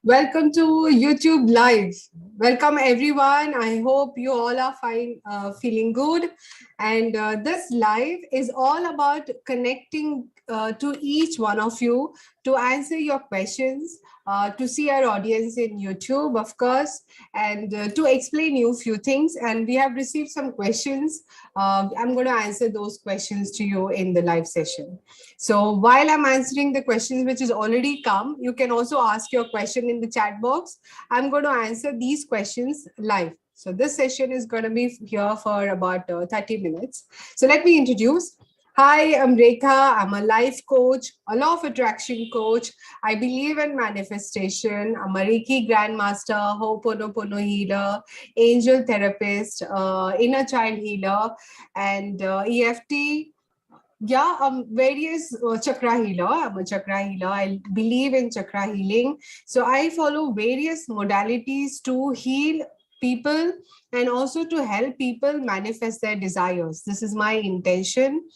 Welcome to YouTube Live. Welcome everyone. I hope you all are fine, feeling good. And this live is all about connecting to each one of you to answer your questions, to see our audience in YouTube, of course, and to explain you a few things. And we have received some questions. I'm going to answer those questions to you in the live session. So while I'm answering the questions which is already come, you can also ask your question in the chat box. I'm going to answer these questions live. So this session is going to be here for about 30 minutes. So let me introduce. Hi, I'm Rekha. I'm a life coach, a law of attraction coach. I believe in manifestation. I'm a Reiki grandmaster, Ho'oponopono healer, angel therapist, inner child healer, and EFT. Yeah, various chakra healer. I'm a chakra healer. I believe in chakra healing. So I follow various modalities to heal people and also to help people manifest their desires. This is my intention.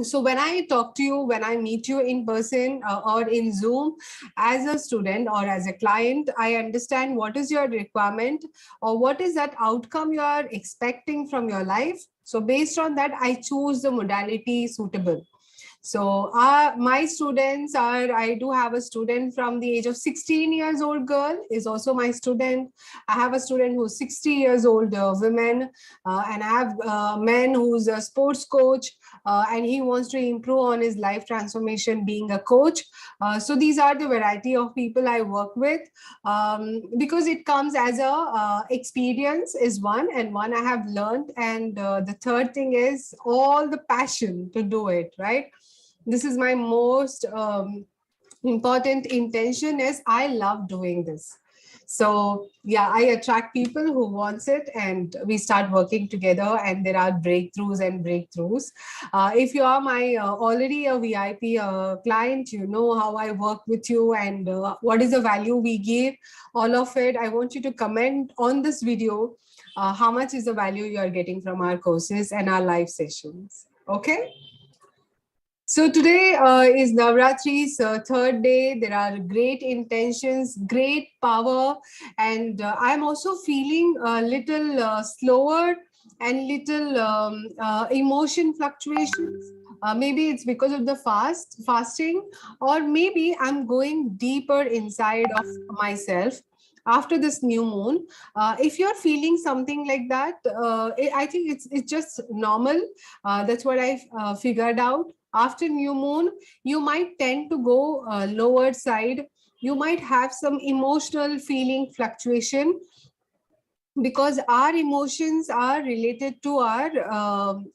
So when I talk to you, when I meet you in person or in Zoom as a student or as a client, I understand what is your requirement or what is that outcome you are expecting from your life. So based on that, I choose the modality suitable. So my students are, I do have a student from the age of 16 years old girl is also my student. I have a student who's 60 years old women, and I have men who's a sports coach, and he wants to improve on his life transformation being a coach. So these are the variety of people I work with, because it comes as a experience is one, and one I have learned, and the third thing is all the passion to do it, right? This is my most important intention is I love doing this. So yeah, I attract people who wants it, and we start working together, and there are breakthroughs and breakthroughs. If you are my already a VIP client, you know how I work with you and what is the value we give, all of it. I want you to comment on this video, how much is the value you are getting from our courses and our live sessions. Okay. So today is Navratri's third day. There are great intentions, great power, and I'm also feeling a little slower and little emotion fluctuations. Maybe it's because of the fasting, or maybe I'm going deeper inside of myself after this new moon. If you're feeling something like that, I think it's just normal. That's what I figured out. After new moon, you might tend to go lower side. You might have some emotional feeling fluctuation, because our emotions are related to our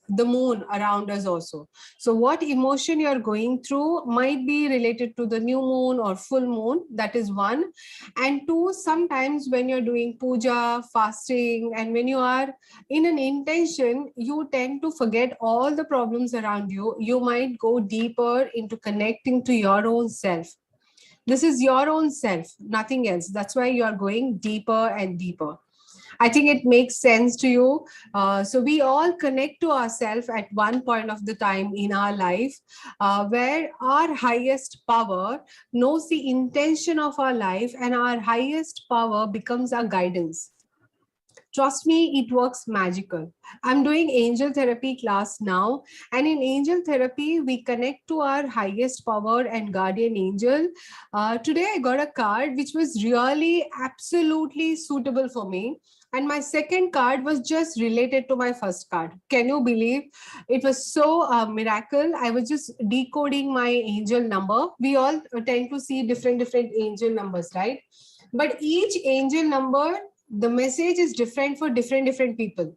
the moon around us also. So what emotion you're going through might be related to the new moon or full moon. That is one. And two, sometimes when you're doing puja, fasting, and when you are in an intention, you tend to forget all the problems around you. You might go deeper into connecting to your own self. This is your own self, nothing else. That's why you are going deeper and deeper. I think it makes sense to you. So we all connect to ourselves at one point of the time in our life, where our highest power knows the intention of our life, and our highest power becomes our guidance. Trust me, it works magical. I'm doing angel therapy class now, and in angel therapy, we connect to our highest power and guardian angel. Today, I got a card which was really absolutely suitable for me. And my second card was just related to my first card. Can you believe? It was so miracle. I was just decoding my angel number. We all tend to see different angel numbers, right? But each angel number, the message is different for different people.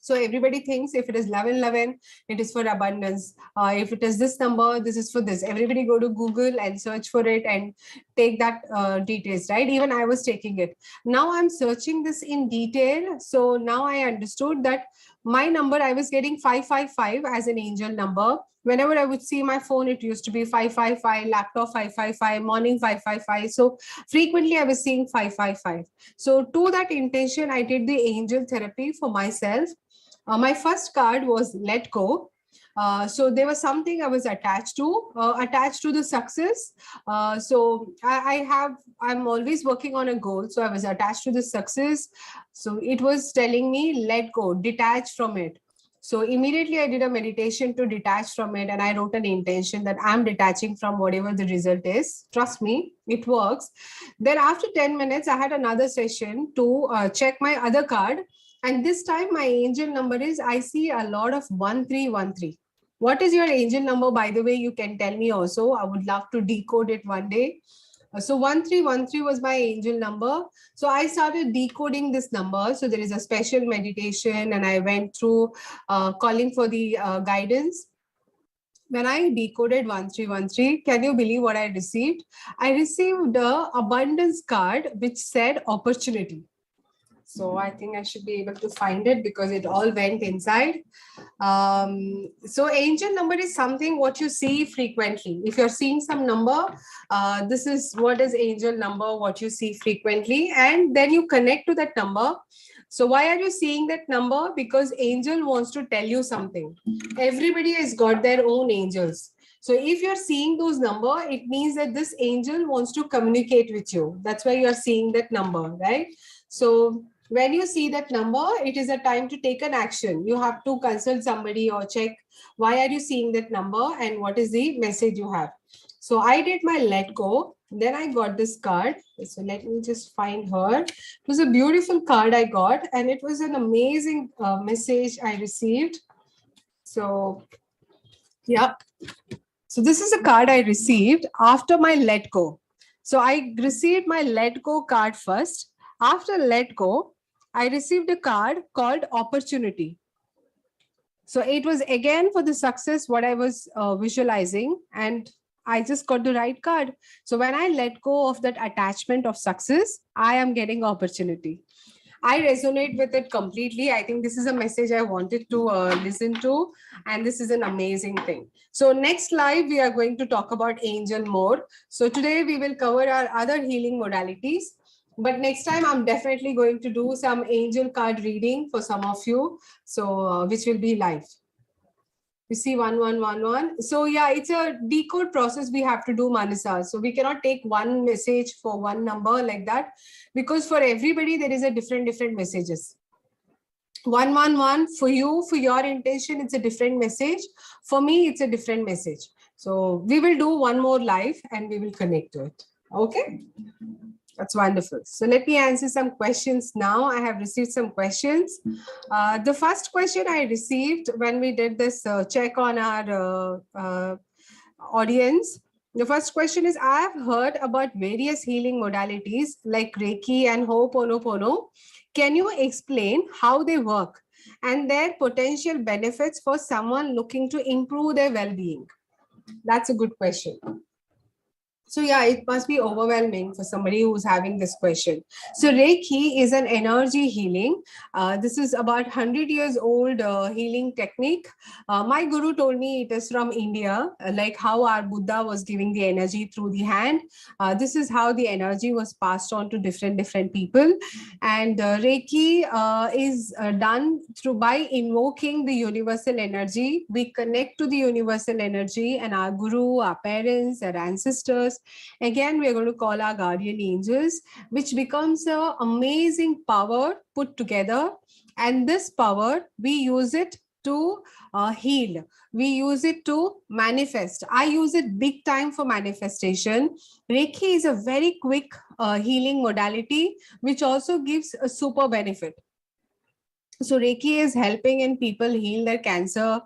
So everybody thinks if it is 1111, it is for abundance. If it is this number, this is for this. Everybody go to Google and search for it and take that details, right? Even I was taking it. Now I'm searching this in detail. So now I understood that my number, I was getting 555 as an angel number. Whenever I would see my phone, it used to be 555, laptop 555, morning 555. So frequently I was seeing 555. So to that intention, I did the angel therapy for myself. My first card was let go. So there was something I was attached to the success. So I'm always working on a goal. So I was attached to the success. So it was telling me, let go, detach from it. So immediately I did a meditation to detach from it, and I wrote an intention that I'm detaching from whatever the result is. Trust me, it works. Then after 10 minutes, I had another session to check my other card. And this time my angel number is, I see a lot of 1313. What is your angel number, by the way? You can tell me also. I would love to decode it one day. So 1313 was my angel number. So I started decoding this number. So there is a special meditation, and I went through calling for the guidance. When I decoded 1313, can you believe what I received? I received a abundance card which said opportunity. So I think I should be able to find it because it all went inside. So angel number is something what you see frequently. If you're seeing some number, this is what is angel number, what you see frequently, and then you connect to that number. So why are you seeing that number? Because angel wants to tell you something. Everybody has got their own angels. So if you're seeing those number, it means that this angel wants to communicate with you. That's why you're seeing that number, right? So when you see that number, it is a time to take an action. You have to consult somebody or check why are you seeing that number and what is the message you have. So I did my let go. Then I got this card. So let me just find her. It was a beautiful card I got, and it was an amazing message I received. So yeah. So this is a card I received after my let go. So I received my let go card first. After let go, I received a card called opportunity. So it was again for the success what I was visualizing, and I just got the right card. So when I let go of that attachment of success, I am getting opportunity. I resonate with it completely. I think this is a message I wanted to listen to, and this is an amazing thing. So next live, we are going to talk about angel more. So today we will cover our other healing modalities. But next time, I'm definitely going to do some angel card reading for some of you, so which will be live. You see 1111. So yeah, it's a decode process we have to do, Manasa. So we cannot take one message for one number like that, because for everybody there is a different messages. 111 for you, for your intention, it's a different message. For me, it's a different message. So we will do one more live and we will connect to it. Okay. That's wonderful. So let me answer some questions now. I have received some questions. The first question I received when we did this check on our audience, the first question is, I have heard about various healing modalities like Reiki and Ho'oponopono. Can you explain how they work and their potential benefits for someone looking to improve their well-being? That's a good question. So yeah, it must be overwhelming for somebody who's having this question. So Reiki is an energy healing. This is about 100 years old healing technique. My guru told me it is from India, like how our Buddha was giving the energy through the hand. This is how the energy was passed on to different people. And Reiki is done through by invoking the universal energy. We connect to the universal energy, and our guru, our parents, our ancestors. Again, we are going to call our guardian angels, which becomes an amazing power put together. And this power, we use it to heal. We use it to manifest. I use it big time for manifestation. Reiki is a very quick healing modality, which also gives a super benefit. So Reiki is helping in people heal their cancer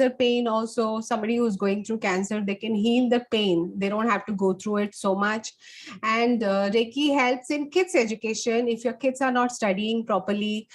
pain also. Somebody who's going through cancer, they can heal the pain. They don't have to go through it so much. And Reiki helps in kids' education. If your kids are not studying properly,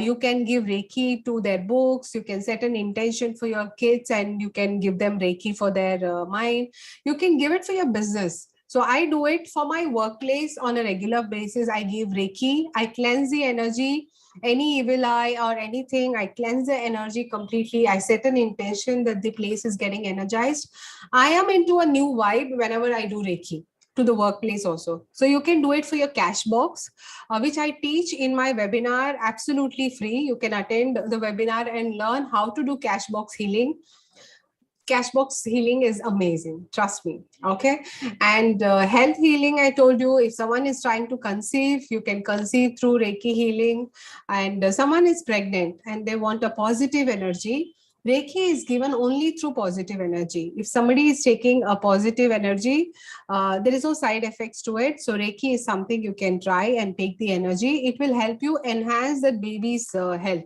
you can give Reiki to their books. You can set an intention for your kids and you can give them Reiki for their mind. You can give it for your business. So I do it for my workplace on a regular basis. I give Reiki. I cleanse the energy. Any evil eye or anything, I cleanse the energy completely. I set an intention that the place is getting energized. I am into a new vibe whenever I do Reiki. to the workplace also. So you can do it for your cash box, which I teach in my webinar, absolutely free. You can attend the webinar and learn how to do cash box healing. Cash box healing is amazing, trust me. Okay. And health healing, I told you, if someone is trying to conceive, you can conceive through Reiki healing. And someone is pregnant and they want a positive energy, Reiki is given only through positive energy. If somebody is taking a positive energy, there is no side effects to it. So Reiki is something you can try and take the energy. It will help you enhance the baby's health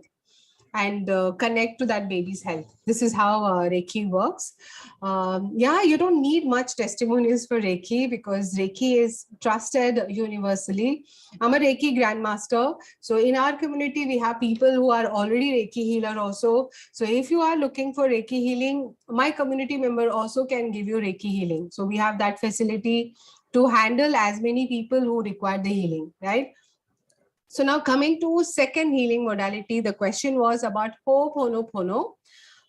and connect to that baby's health. This is how Reiki works. Yeah, you don't need much testimonies for Reiki because Reiki is trusted universally. I'm a Reiki grandmaster. So in our community, we have people who are already Reiki healer also. So if you are looking for Reiki healing, my community member also can give you Reiki healing. So we have that facility to handle as many people who require the healing, right? So now coming to second healing modality, the question was about Ho'oponopono.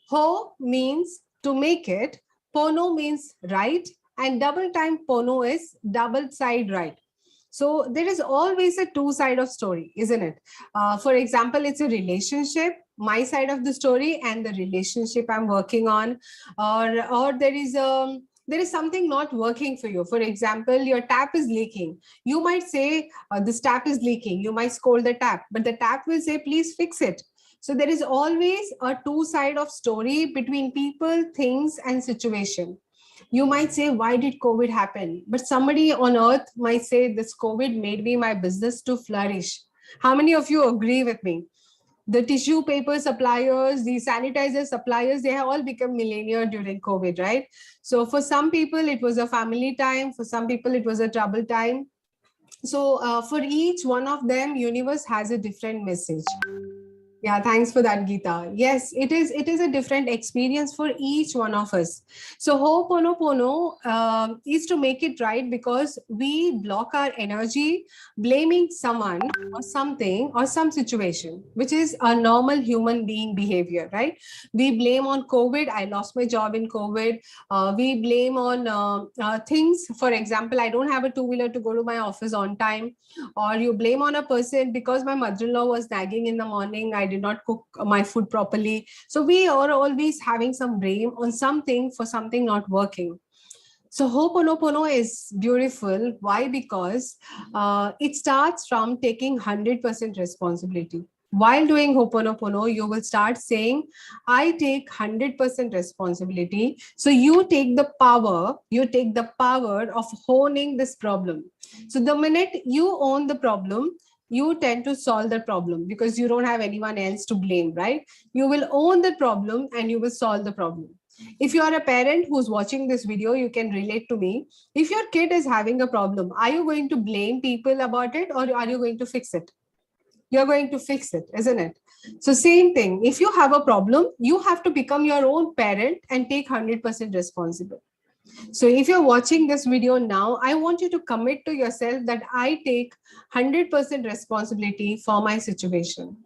Ho means to make it, pono means right, and double time pono is double side right. So there is always a two side of story, isn't it? For example, it's a relationship, my side of the story and the relationship I'm working on, or there is something not working for you. For example, your tap is leaking. You might say, this tap is leaking. You might scold the tap, but the tap will say, please fix it. So there is always a two side of story between people, things, and situation. You might say, why did COVID happen? But somebody on earth might say, this COVID made me my business to flourish. How many of you agree with me? The tissue paper suppliers, the sanitizer suppliers, they have all become millionaire during COVID, right? So for some people, it was a family time. For some people, it was a trouble time. So for each one of them, universe has a different message. Yeah, thanks for that, Geeta. Yes, it is. It is a different experience for each one of us. So Ho'oponopono is to make it right because we block our energy blaming someone or something or some situation, which is a normal human being behavior, right? We blame on COVID. I lost my job in COVID. We blame on things. For example, I don't have a two-wheeler to go to my office on time, or you blame on a person because my mother-in-law was nagging in the morning, I did not cook my food properly. So we are always having some blame on something for something not working. So Ho'oponopono is beautiful. Why? Because it starts from taking 100% responsibility. While doing Ho'oponopono, you will start saying, I take 100% responsibility. So you take the power of honing this problem. So the minute you own the problem, you tend to solve the problem because you don't have anyone else to blame, right? You will own the problem and you will solve the problem. If you are a parent who's watching this video, you can relate to me. If your kid is having a problem, are you going to blame people about it or are you going to fix it? You're going to fix it, isn't it? So same thing. If you have a problem, you have to become your own parent and take 100% responsible. So if you're watching this video now, I want you to commit to yourself that I take 100% responsibility for my situation.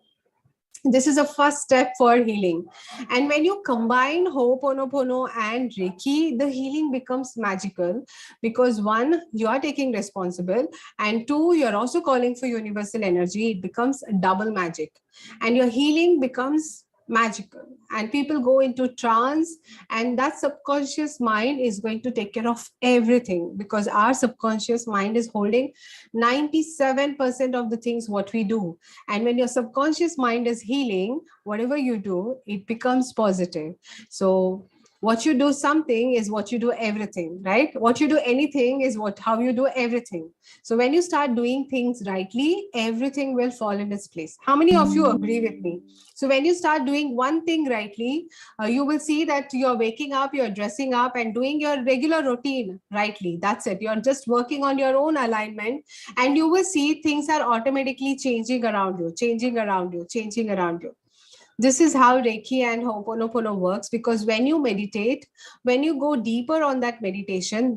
This is a first step for healing. And when you combine Ho'oponopono and Reiki, the healing becomes magical because one, you are taking responsible, and two, you're also calling for universal energy. It becomes double magic and your healing becomes magical, and people go into trance, and that subconscious mind is going to take care of everything because our subconscious mind is holding 97% of the things what we do. And when your subconscious mind is healing, whatever you do, it becomes positive. So what you do something is what you do everything, right? What you do anything is how you do everything. So when you start doing things rightly, everything will fall in its place. How many of you agree with me? So when you start doing one thing rightly, you will see that you're waking up, you're dressing up and doing your regular routine rightly. That's it. You're just working on your own alignment, and you will see things are automatically changing around you, changing around you, changing around you. This is how Reiki and Ho'oponopono works, because when you meditate, when you go deeper on that meditation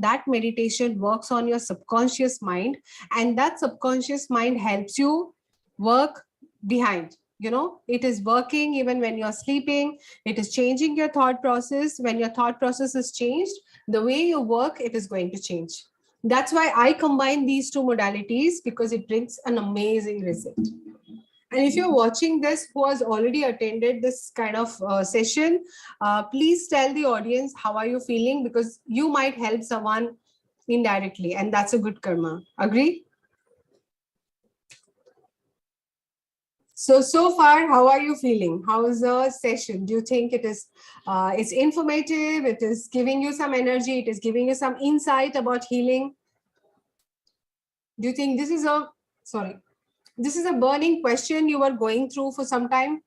works on your subconscious mind, and that subconscious mind helps you work behind. You know, it is working even when you're sleeping. It is changing your thought process. When your thought process is changed, the way you work, it is going to change. That's why I combine these two modalities, because it brings an amazing result. And if you're watching this who has already attended this kind of session, please tell the audience how are you feeling, because you might help someone indirectly, and that's a good karma. Agree? So far, how are you feeling? How is the session? Do you think it is it's informative? It is giving you some energy? It is giving you some insight about healing? Do you think this is a, sorry, this is a burning question you are going through for some time?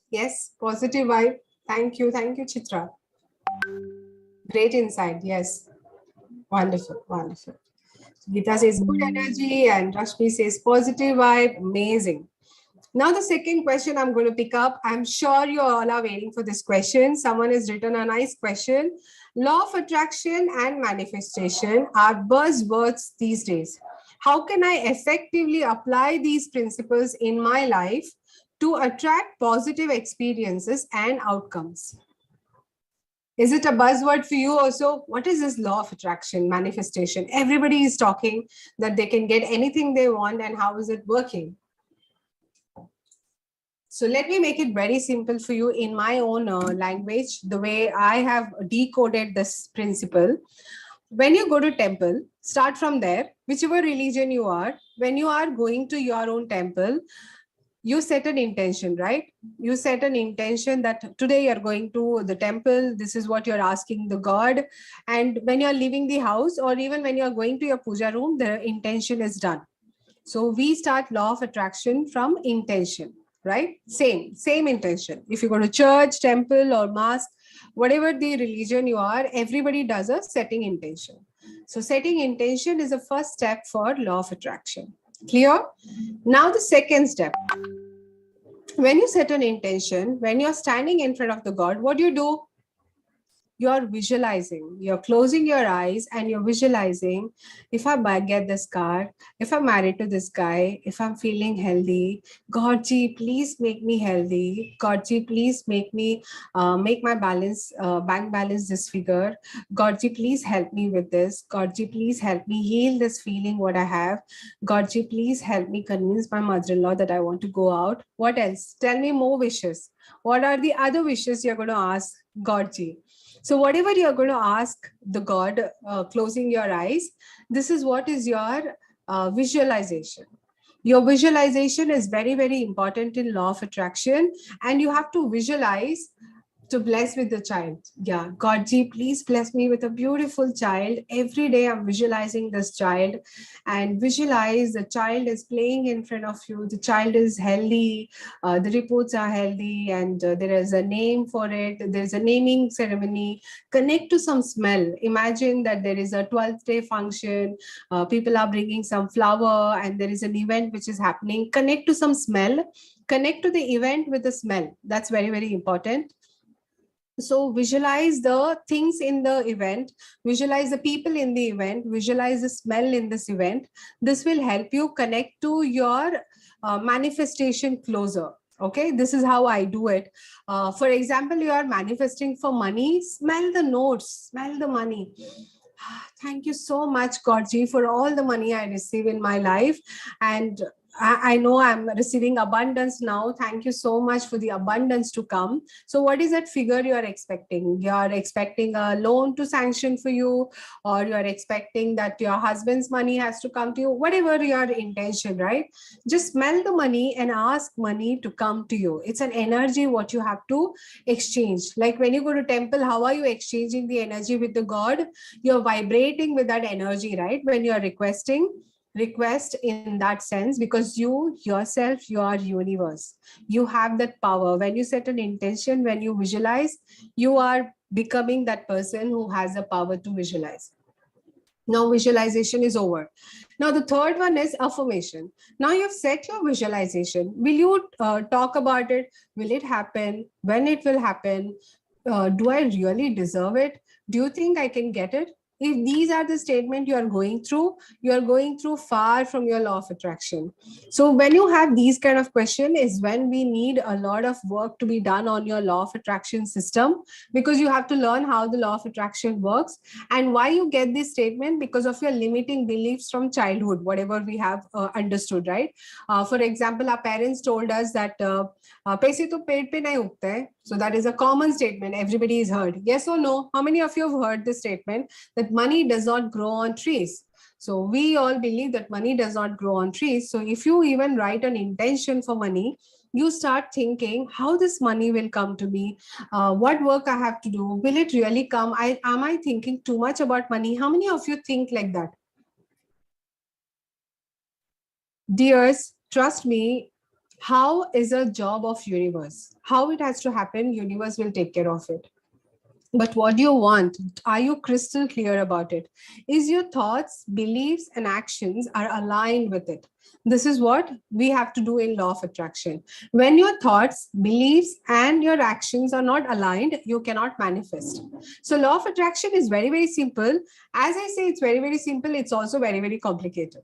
Yes, positive vibe. Thank you, Chitra. Great insight. Yes, wonderful, wonderful. Geeta says good energy, and Rashmi says positive vibe. Amazing. Now, the second question I'm going to pick up. I'm sure you all are waiting for this question. Someone has written a nice question. Law of attraction and manifestation are buzzwords these days. How can I effectively apply these principles in my life to attract positive experiences and outcomes? Is it a buzzword for you also? What is this law of attraction, manifestation? Everybody is talking that they can get anything they want, and how is it working? So let me make it very simple for you in my own language, the way I have decoded this principle. When you go to temple, start from there, whichever religion you are. When you are going to your own temple, you set an intention, right? You set an intention that today you're going to the temple. This is what you're asking the God. And when you're leaving the house, or even when you're going to your puja room, the intention is done. So we start law of attraction from intention, right? Same intention. If you go to church, temple, or mosque, whatever the religion you are, everybody does a setting intention. So setting intention is the first step for law of attraction. Clear? Now the second step. When you set an intention, when you're standing in front of the God, what do? You're visualizing, you're closing your eyes and you're visualizing, if I get this car, if I'm married to this guy, if I'm feeling healthy, God ji, please make me healthy. God ji, please make me make my balance, bank balance this figure. God ji, please help me with this. God ji, please help me heal this feeling what I have. God ji, please help me convince my mother-in-law that I want to go out. What else? Tell me more wishes. What are the other wishes you're going to ask God ji? So whatever you're going to ask the God, closing your eyes, this is what is your visualization. Your visualization is very, very important in law of attraction, and you have to visualize to bless with the child. Yeah, God ji, please bless me with a beautiful child. Every day I'm visualizing this child, and visualize the child is playing in front of you. The child is healthy. The reports are healthy, and there is a name for it. There's a naming ceremony. Connect to some smell. Imagine that there is a 12th day function. People are bringing some flower, and there is an event which is happening. Connect to some smell. Connect to the event with the smell. That's very, very important. So visualize the things in the event, visualize the people in the event, visualize the smell in this event. This will help you connect to your manifestation closer. Okay, this is how I do it. For example, you are manifesting for money, smell the notes, smell the money. Thank you so much, Godji, for all the money I receive in my life. And I know I'm receiving abundance now. Thank you so much for the abundance to come. So what is that figure you are expecting? You are expecting a loan to sanction for you, or you are expecting that your husband's money has to come to you, whatever your intention, right? Just smell the money and ask money to come to you. It's an energy what you have to exchange. Like when you go to temple, how are you exchanging the energy with the God? You're vibrating with that energy, right? When you're requesting, request in that sense, because you yourself, you are universe. You have that power. When you set an intention, when you visualize, you are becoming that person who has the power to visualize. Now visualization is over. Now the third one is affirmation. Now you've set your visualization. Will you talk about it? Will it happen? When it will happen? Do I really deserve it? Do you think I can get it? If these are the statement you are going through far from your law of attraction. So when you have these kind of question is when we need a lot of work to be done on your law of attraction system, because you have to learn how the law of attraction works and why you get this statement because of your limiting beliefs from childhood, whatever we have understood, right? For example, our parents told us that पैसे तो पेट पे नहीं उगते हैं. So that is a common statement. Everybody is heard. Yes or no? How many of you have heard this statement that money does not grow on trees? So we all believe that money does not grow on trees. So if you even write an intention for money, you start thinking how this money will come to me, what work I have to do, will it really come? Am I thinking too much about money? How many of you think like that? Dears, trust me, how is a job of universe? How it has to happen, universe will take care of it. But what do you want? Are you crystal clear about it? Is your thoughts, beliefs, and actions are aligned with it? This is what we have to do in law of attraction. When your thoughts, beliefs, and your actions are not aligned, you cannot manifest. So law of attraction is very, very simple. As I say, it's very, very simple. It's also very, very complicated,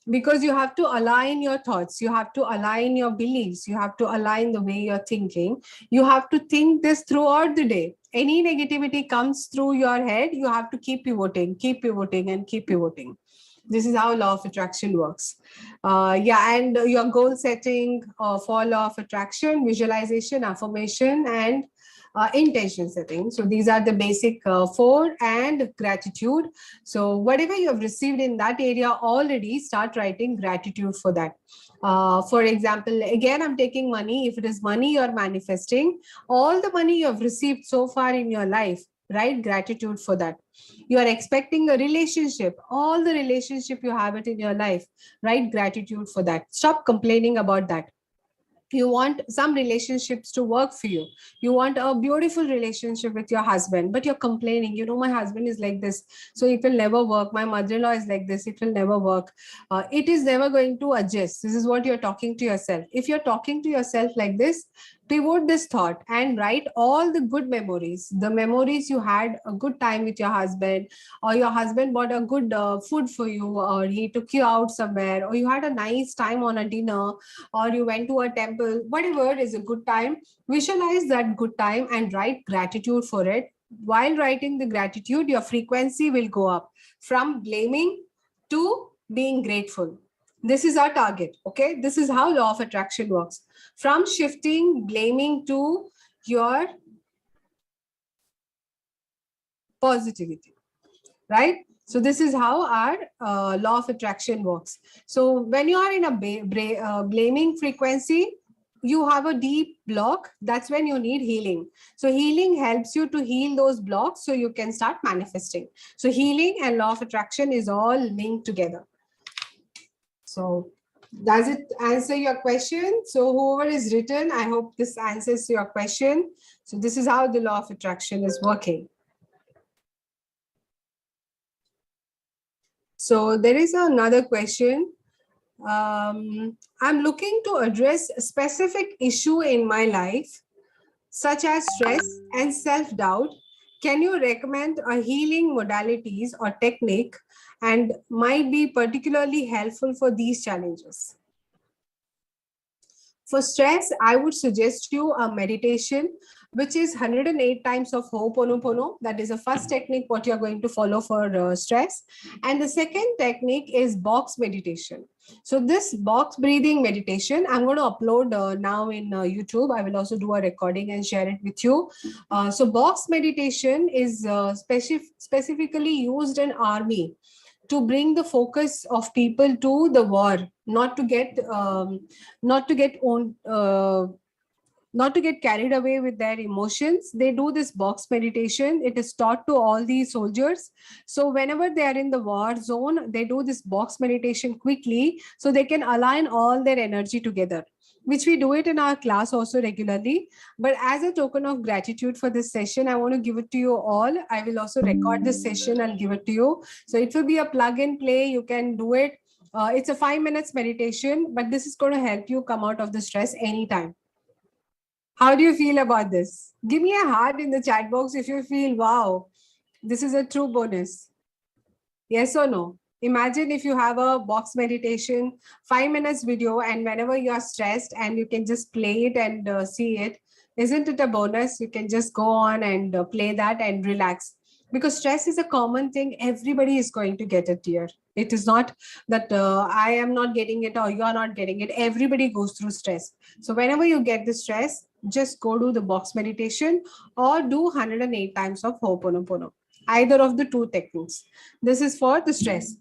because you have to align your thoughts, you have to align your beliefs, you have to align the way you're thinking. You have to think this throughout the day. Any negativity comes through your head, you have to keep pivoting and keep pivoting. This is how law of attraction works. And your goal setting for law of attraction, visualization, affirmation, and intention setting. So these are the basic four, and gratitude. So whatever you have received in that area already, start writing gratitude for that. For example, again, I'm taking money. If it is money you're manifesting, all the money you have received so far in your life, write gratitude for that. You are expecting a relationship, all the relationship you have it in your life, write gratitude for that. Stop complaining about that. You want some relationships to work for you. You want a beautiful relationship with your husband, but you're complaining, my husband is like this, so it will never work. My mother-in-law is like this, it will never work. It is never going to adjust. This is what you're talking to yourself. If you're talking to yourself like this, pivot this thought and write all the good memories, the memories you had a good time with your husband, or your husband bought a good food for you, or he took you out somewhere, or you had a nice time on a dinner, or you went to a temple. Whatever is a good time, visualize that good time and write gratitude for it. While writing the gratitude, your frequency will go up from blaming to being grateful. This is our target. Okay, this is how law of attraction works. From shifting blaming to your positivity, right? So this is how our law of attraction works. So when you are in a blaming frequency, you have a deep block. That's when you need healing. So healing helps you to heal those blocks so you can start manifesting. So healing and law of attraction is all linked together. So does it answer your question? So whoever is written, I hope this answers your question. So this is how the law of attraction is working. So there is another question. I'm looking to address a specific issue in my life, such as stress and self-doubt. Can you recommend a healing modalities or technique and might be particularly helpful for these challenges? For stress, I would suggest you a meditation, which is 108 times of Ho'oponopono. That is the first technique what you're going to follow for stress. And the second technique is box meditation. So this box breathing meditation, I'm going to upload now in YouTube. I will also do a recording and share it with you. So box meditation is specifically used in army to bring the focus of people to the war, not to get not to get on not to get carried away with their emotions. They do this box meditation. It is taught to all these soldiers. So whenever they are in the war zone, they do this box meditation quickly so they can align all their energy together, which we do it in our class also regularly. But as a token of gratitude for this session, I want to give it to you all. I will also record this session and give it to you. So it will be a plug and play. You can do it. It's a 5 minutes meditation, but this is going to help you come out of the stress anytime. How do you feel about this? Give me a heart in the chat box if you feel, wow, this is a true bonus. Yes or no? Imagine if you have a box meditation, 5 minutes video, and whenever you are stressed and you can just play it and see it, isn't it a bonus? You can just go on and play that and relax. Because stress is a common thing. Everybody is going to get it here. It is not that I am not getting it or you are not getting it. Everybody goes through stress. So whenever you get the stress, just go do the box meditation or do 108 times of Ho'oponopono. Either of the two techniques. This is for the stress.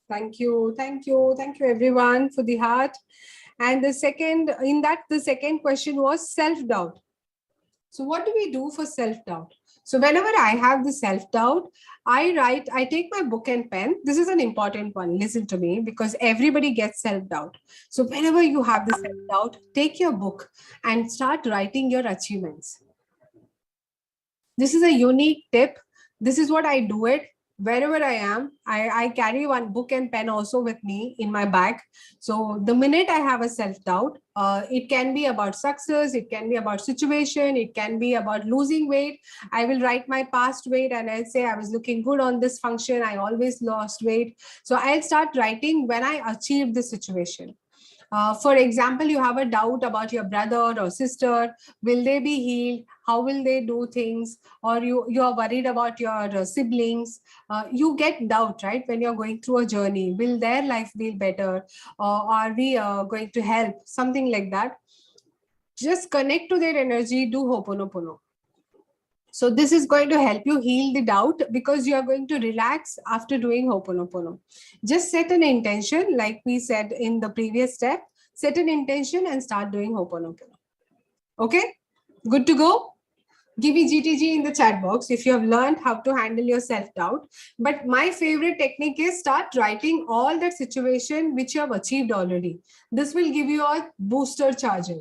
Thank you, thank you, thank you everyone for the heart. And the second question was self-doubt. So what do we do for self-doubt? So whenever I have the self-doubt, I take my book and pen. This is an important one. Listen to me, because everybody gets self-doubt. So whenever you have the self-doubt, take your book and start writing your achievements. This is a unique tip. This is what I do it wherever I am. I carry one book and pen also with me in my bag. So the minute I have a self-doubt, it can be about success, it can be about situation, it can be about losing weight. I will write my past weight and I'll say I was looking good on this function. I always lost weight. So I'll start writing when I achieve the situation. For example, you have a doubt about your brother or sister. Will they be healed? How will they do things? Or you are worried about your siblings. You get doubt, right? When you're going through a journey, will their life be better? Or are we going to help? Something like that. Just connect to their energy, do Ho'oponopono. So this is going to help you heal the doubt, because you are going to relax after doing Ho'oponopono. Just set an intention, like we said in the previous step. Set an intention and start doing Ho'oponopono. Okay, good to go? Give me GTG in the chat box if you have learned how to handle your self-doubt. But my favorite technique is start writing all that situation which you have achieved already. This will give you a booster charger.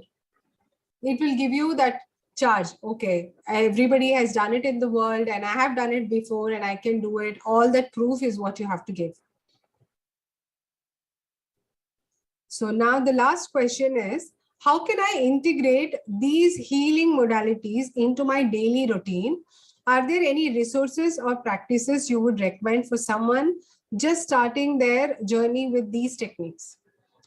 It will give you that charge. Okay, everybody has done it in the world and I have done it before and I can do it. All that proof is what you have to give. So now the last question is, how can I integrate these healing modalities into my daily routine? Are there any resources or practices you would recommend for someone just starting their journey with these techniques?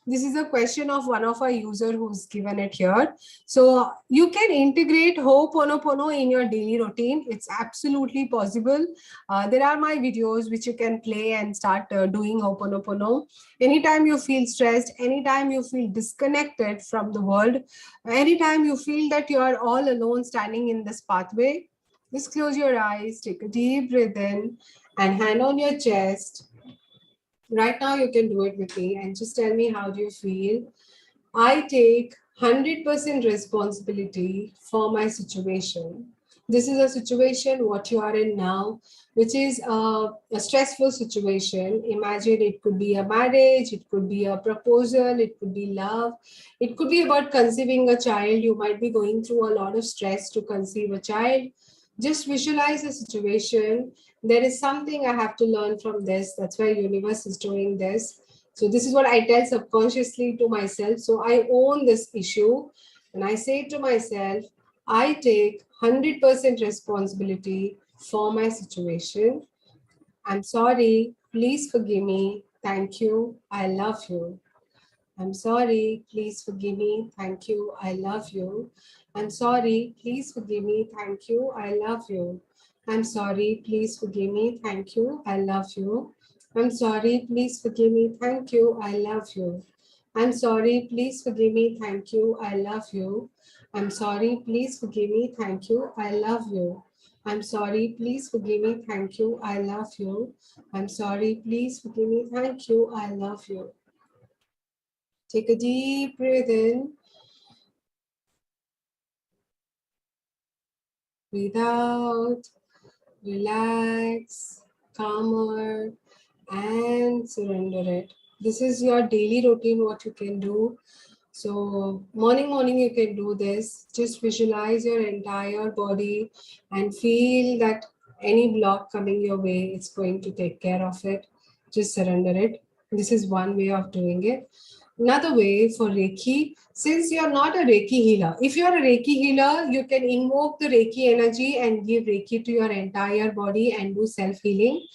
This is a question of one of our user who's given it here. So you can integrate Ho'oponopono in your daily routine. It's absolutely possible. There are my videos which you can play and start doing Ho'oponopono. Anytime you feel stressed, anytime you feel disconnected from the world, anytime you feel that you are all alone standing in this pathway, just close your eyes, take a deep breath in and hand on your chest. Right now, you can do it with me and just tell me, how do you feel? I take 100% responsibility for my situation. This is a situation, what you are in now, which is a stressful situation. Imagine it could be a marriage, it could be a proposal, it could be love, it could be about conceiving a child. You might be going through a lot of stress to conceive a child. Just visualize a situation. There is something I have to learn from this. That's why universe is doing this. So this is what I tell subconsciously to myself. So I own this issue and I say to myself, I take 100% responsibility for my situation. I'm sorry. Please forgive me. Thank you. I love you. I'm sorry. Please forgive me. Thank you. I love you. I'm sorry. Please forgive me. Thank you. I love you. I'm sorry. Please forgive me. Thank you. I love you. I'm sorry. Please forgive me. Thank you. I love you. I'm sorry. Please forgive me. Thank you. I love you. I'm sorry. Please forgive me. Thank you. I love you. I'm sorry. Please forgive me. Thank you. I love you. I'm sorry. Please forgive me. Thank you. I love you. Take a deep breath in. Breathe out. Relax, calmer, and surrender it. This is your daily routine, what you can do. So morning you can do this. Just visualize your entire body and feel that any block coming your way, it's going to take care of it. Just surrender it. This is one way of doing it. Another way for Reiki, since you're not a Reiki healer, if you're a Reiki healer, you can invoke the Reiki energy and give Reiki to your entire body and do self-healing.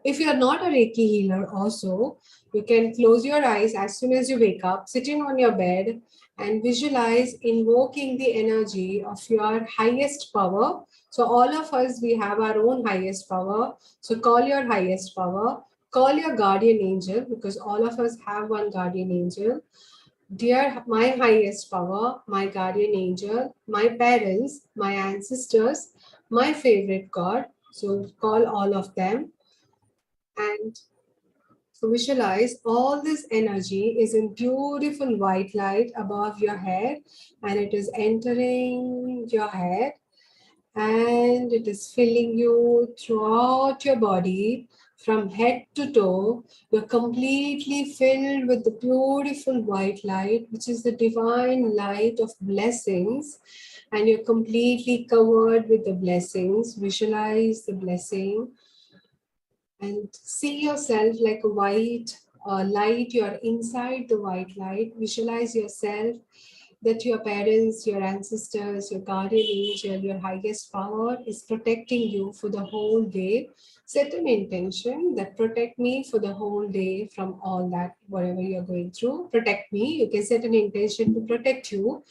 If you're not a Reiki healer also, you can close your eyes as soon as you wake up, sitting on your bed, and visualize invoking the energy of your highest power. So all of us, we have our own highest power. So call your highest power, call your guardian angel, because all of us have one guardian angel. Dear, my highest power, my guardian angel, my parents, my ancestors, my favorite god. So call all of them and visualize all this energy is in beautiful white light above your head, and it is entering your head and it is filling you throughout your body from head to toe. You're completely filled with the beautiful white light, which is the divine light of blessings, and you're completely covered with the blessings. Visualize the blessing and see yourself like a white light. You're inside the white light. Visualize yourself that your parents, your ancestors, your guardian angel, your highest power is protecting you for the whole day. Set an intention that protect me for the whole day from all that, whatever you're going through. Protect me. You can set an intention to protect you,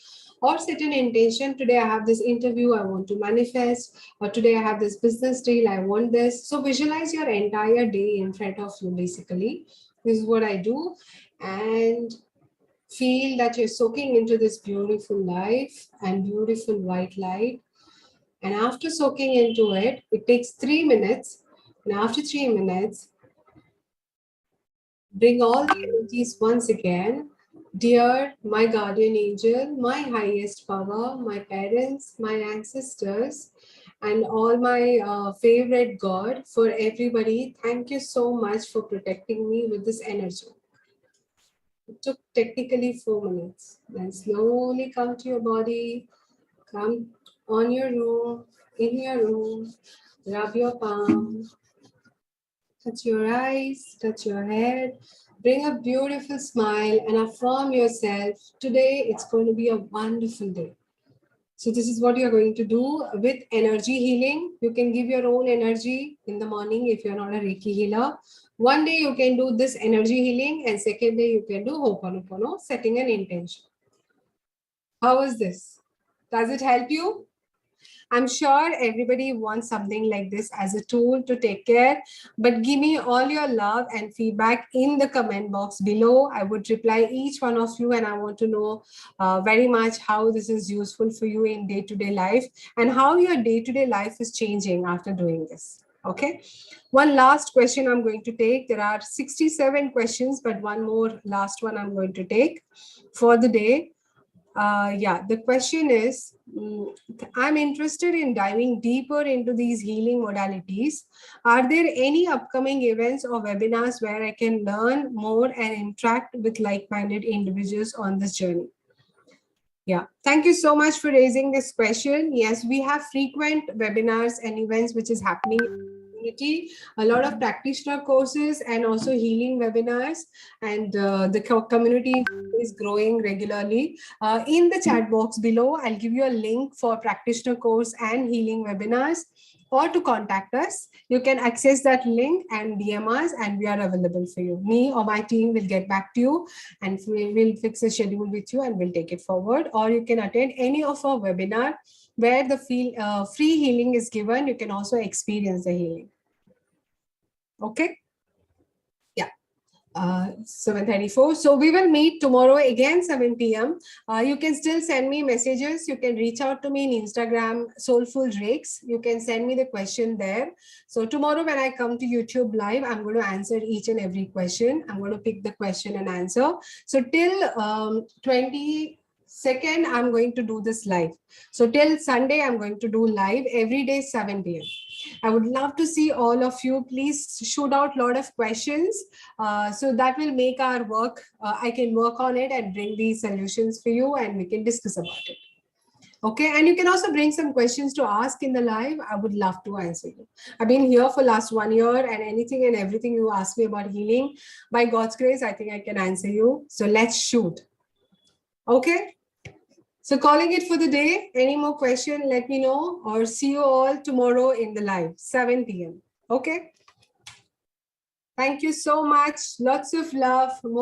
or set an intention. Today I have this interview, I want to manifest, or today I have this business deal, I want this. So visualize your entire day in front of you. Basically, this is what I do. And feel that you're soaking into this beautiful life and beautiful white light. And after soaking into it, it takes 3 minutes. And after 3 minutes, bring all the energies once again. Dear my guardian angel, my highest power, my parents, my ancestors, and all my favorite God, for everybody, thank you so much for protecting me with this energy. It took technically 4 minutes. Then slowly come to your body, come on your room, in your room, rub your palm, touch your eyes, touch your head, bring a beautiful smile and affirm yourself. Today, it's going to be a wonderful day. So this is what you're going to do with energy healing. You can give your own energy in the morning if you're not a Reiki healer. One day you can do this energy healing, and second day you can do Ho'oponopono, setting an intention. How is this? Does it help you? I'm sure everybody wants something like this as a tool to take care, but give me all your love and feedback in the comment box below. I would reply each one of you, and I want to know very much how this is useful for you in day-to-day life and how your day-to-day life is changing after doing this. Okay. One last question I'm going to take. There are 67 questions, but one more last one I'm going to take for the day. The question is, I'm interested in diving deeper into these healing modalities. Are there any upcoming events or webinars where I can learn more and interact with like-minded individuals on this journey? Yeah, thank you so much for raising this question. Yes, we have frequent webinars and events which is happening in the community, a lot of practitioner courses and also healing webinars, and the community is growing regularly. In the chat box below, I'll give you a link for practitioner course and healing webinars, or to contact us. You can access that link and DM us, and we are available for you. Me or my team will get back to you, and we will fix a schedule with you and we'll take it forward. Or you can attend any of our webinar where the free healing is given. You can also experience the healing. Okay. 7:34. So we will meet tomorrow again, 7 p.m. You can still send me messages. You can reach out to me in Instagram, Soulful Rakes. You can send me the question there. So tomorrow when I come to YouTube live, I'm going to answer each and every question. I'm going to pick the question and answer. So till 22nd, I'm going to do this live. So till Sunday, I'm going to do live every day, 7 p.m. I would love to see all of you. Please shoot out a lot of questions. So that will make our work. I can work on it and bring these solutions for you, and we can discuss about it. Okay, and you can also bring some questions to ask in the live. I would love to answer you. I've been here for last 1 year, and anything and everything you ask me about healing, by God's grace, I think I can answer you. So let's shoot. Okay. So calling it for the day. Any more question, let me know, or see you all tomorrow in the live, 7 p.m. Okay. Thank you so much. Lots of love.